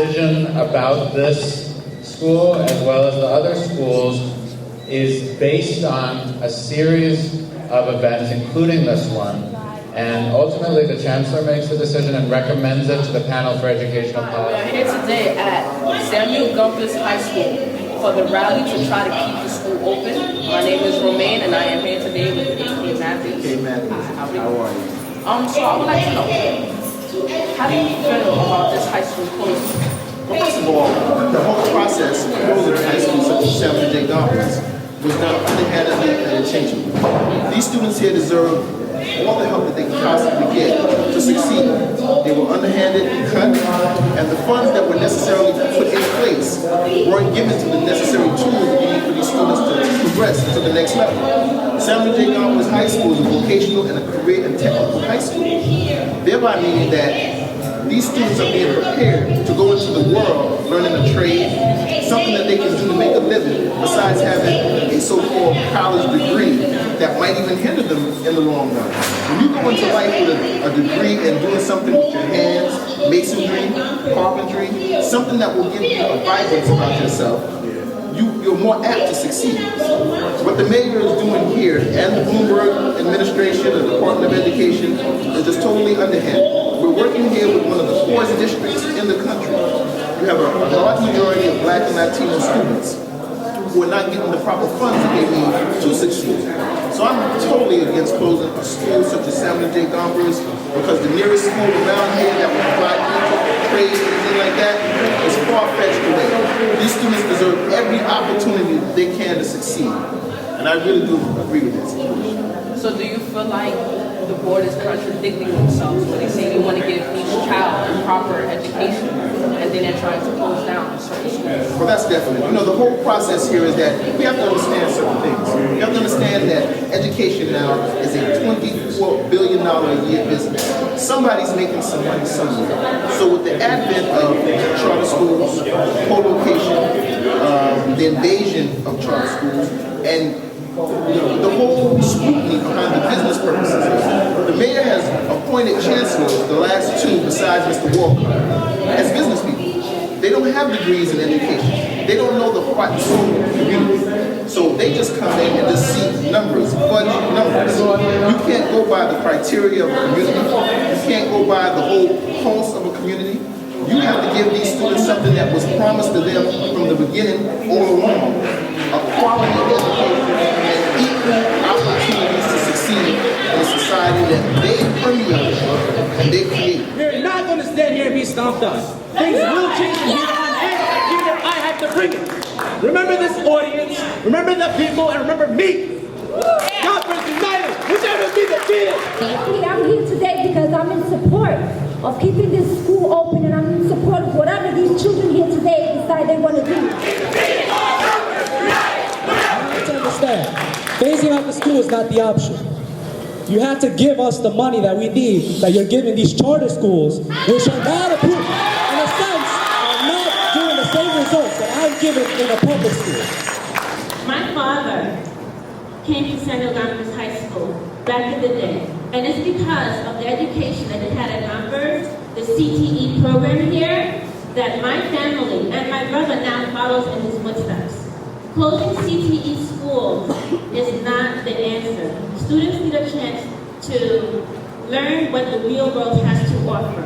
decision about this school, as well as the other schools, is based on a series of events, including this one. And ultimately, the chancellor makes the decision and recommends it to the panel for educational policy. We are here today at Samuel Gompers High School for the rally to try to keep the school open. My name is Romaine, and I am here today with A.K. Matthews. Hey, Matthews. How are you? So I would like to know, how do you feel about this high school closing? Well, first of all, the whole process of closing a high school such as Samuel J. Gompers was done underhandedly and intentionally. These students here deserve all the help that they can possibly get to succeed. They were underhanded, cut, and the funds that were necessarily put in place weren't given to the necessary tools that you need for these students to progress to the next level. Samuel J. Gompers High School is a vocational and a career and technical high school, thereby meaning that these students are being prepared to go into the world learning a trade, something that they can do to make a living, besides having a so-called college degree that might even hinder them in the long run. When you go into life with a degree and doing something with your hands, masonry, carpentry, something that will give you a vibrance about yourself, you're more apt to succeed. What the mayor is doing here and the Bloomberg administration and the Department of Education is just totally underhanded. We're working here with one of the poorest districts in the country. You have a large majority of Black and Latino students who are not getting the proper funds that they need to succeed. So I'm totally against closing a school such as Samuel J. Gompers, because the nearest school around here that would provide trade and anything like that is far-fetched away. These students deserve every opportunity that they can to succeed. And I really do agree with that situation. So do you feel like the board is contradicting themselves when they say they want to give each child a proper education, and then they're trying to close down certain schools? Well, that's definite. You know, the whole process here is that we have to understand certain things. We have to understand that education now is a $24 billion a year business. Somebody's making some money somewhere. So with the advent of charter schools, co-location, the invasion of charter schools, and the whole scrutiny behind the business purposes. The mayor has appointed chancellors, the last two besides Mr. Walker, as business people. They don't have degrees in education. They don't know the heart and soul of the community. So they just come in and just see numbers, fudge numbers. You can't go by the criteria of a community. You can't go by the whole pulse of a community. You have to give these students something that was promised to them from the beginning all along. A quality education and equal opportunities to succeed in a society that they permeate and they create. We're not going to stand here and be stomped on. Things will change from here on, and here I have to bring it. Remember this audience, remember the people, and remember me. Gompers United, we'll never be defeated. I'm here today because I'm in support of keeping this school open, and I'm in support of whatever these children here today decide they want to do. To understand, phasing out the school is not the option. You have to give us the money that we need, that you're giving these charter schools, which are not approved, in a sense, are not doing the same results that I'm given in a public school. My father came to Samuel Gompers High School back in the day, and it's because of the education that they had at Gompers, the CTE program here, that my family and my brother now follows in his footsteps. Closing CTE schools is not the answer. Students need a chance to learn what the real world has to offer.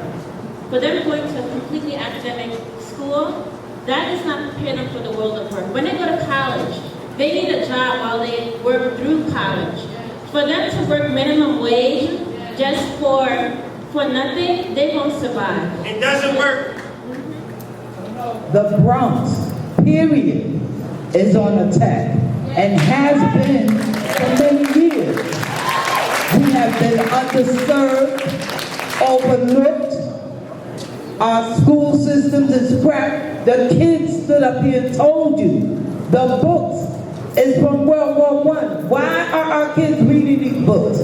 For them going to a completely academic school, that does not prepare them for the world of work. When they go to college, they need a job while they work through college. For them to work minimum wage just for nothing, they won't survive. It doesn't work. The Bronx, period, is on attack and has been for many years. We have been underserved, overlooked. Our school systems is crap. The kids stood up here and told you the books is from World War I. Why are our kids reading these books?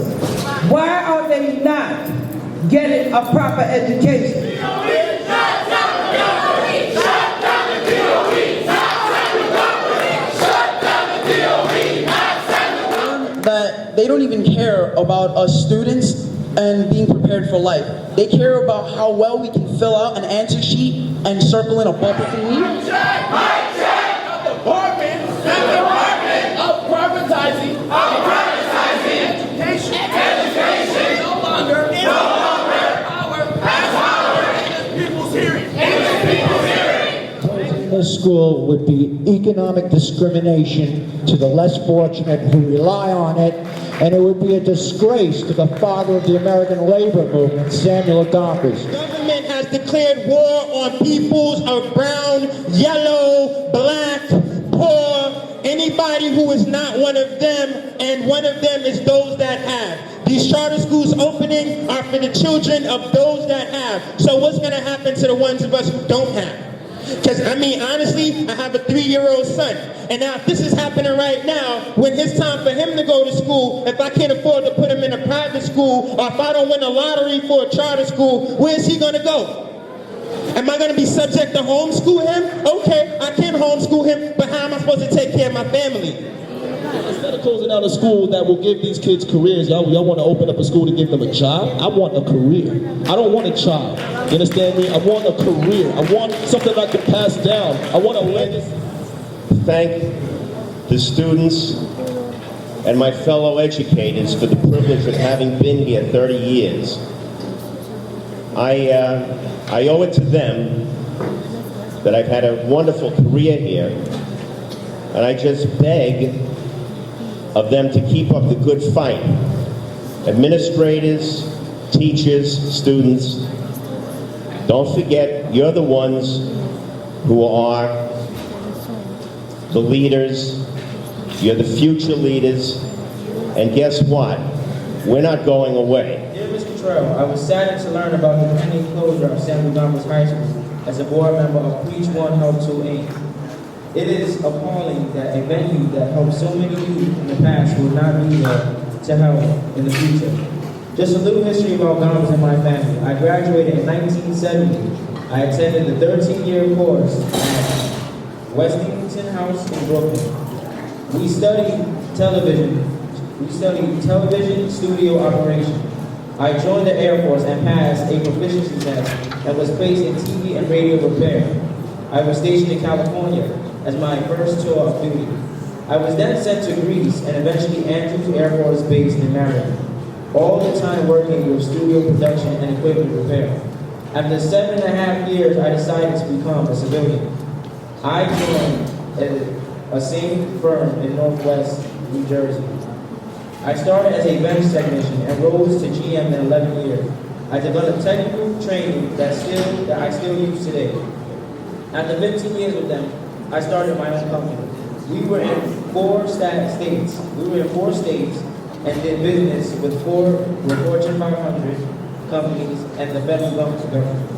Why are they not getting a proper education? That they don't even care about us students and being prepared prepared for life. They care about how well we can fill out an answer sheet and circle in a bubble. This school would be economic discrimination to the less fortunate who rely on it, and it would be a disgrace to the father of the American labor movement, Samuel Gompers. The government has declared war on peoples of brown, yellow, black, poor, anybody who is not one of them, and one of them is those that have. These charter schools opening are for the children of those that have. So what's going to happen to the ones of us who don't have? Because, I mean, honestly, I have a 3-year-old son. And now if this is happening right now, when it's time for him to go to school, if I can't afford to put him in a private school, or if I don't win a lottery for a charter school, where's he going to go? Am I going to be subject to homeschool him? Okay, I can homeschool him, but how am I supposed to take care of my family? Instead of closing down a school that will give these kids careers, y'all want to open up a school to give them a job? I want a career. I don't want a child. You understand me? I want a career. I want something I can pass down. I want a legacy. Thank the students and my fellow educators for the privilege of having been here 30 years. I owe it to them that I've had a wonderful career here, and I just beg of them to keep up the good fight. Administrators, teachers, students, don't forget you're the ones who are the leaders, you're the future leaders, and guess what? We're not going away. Dear Mr. Trell, I was saddened to learn about the pending closure of Samuel Gompers High School as a board member of Preach One, Help Two, Inc. It is appalling that a venue that helped so many youth in the past will not be there to help in the future. Just a little history about Gompers and my family. I graduated in 1970. I attended the 13-year course at Westington House in Brooklyn. We studied television studio operation. I joined the Air Force and passed a proficiency test and was placed in TV and radio repair. I was stationed in California as my first tour of duty. I was then sent to Greece and eventually Andrews Air Force Base in Maryland, all the time working with studio production and equipment repair. After 7.5 years, I decided to become a civilian. I joined a same firm in Northwest New Jersey. I started as a bench technician and rose to GM in 11 years. I developed technical training that I still use today. After 15 years with them, I started my own company. We were in 4 states. We were in 4 states and did business with Fortune 500 companies and the federal government.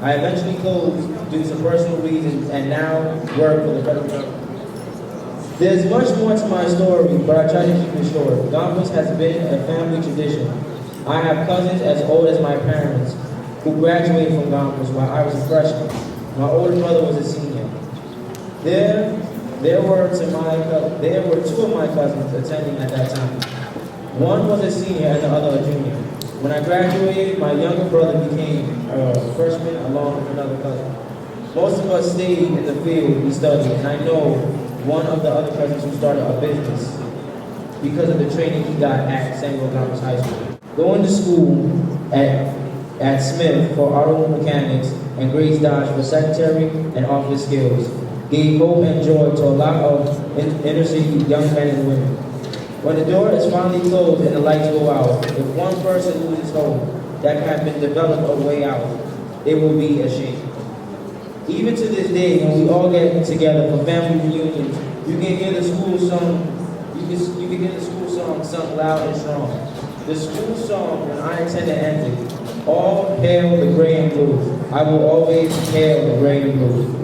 I eventually closed due to personal reasons and now work for the federal government. There's much more to my story, but I try to keep it short. Gompers has been a family tradition. I have cousins as old as my parents who graduated from Gompers while I was a freshman. My older brother was a senior. There were 2 of my cousins attending at that time. One was a senior and the other a junior. When I graduated, my younger brother became a freshman along with another cousin. Most of us stayed in the field we studied, and I know one of the other cousins who started a business because of the training he got at Samuel Gompers High School. Going to school at Smith for automobile mechanics and Grace Dodge for secretary and office skills gave hope and joy to a lot of inner city young men and women. When the door is finally closed and the lights go out, if one person loses hope that have been developed a way out, it will be a shame. Even to this day, when we all get together for family reunions, you can hear the school song. You can hear the school song sung loud and strong. The school song, when I attended, ended, "All hail the gray and blue. I will always hail the gray and blue."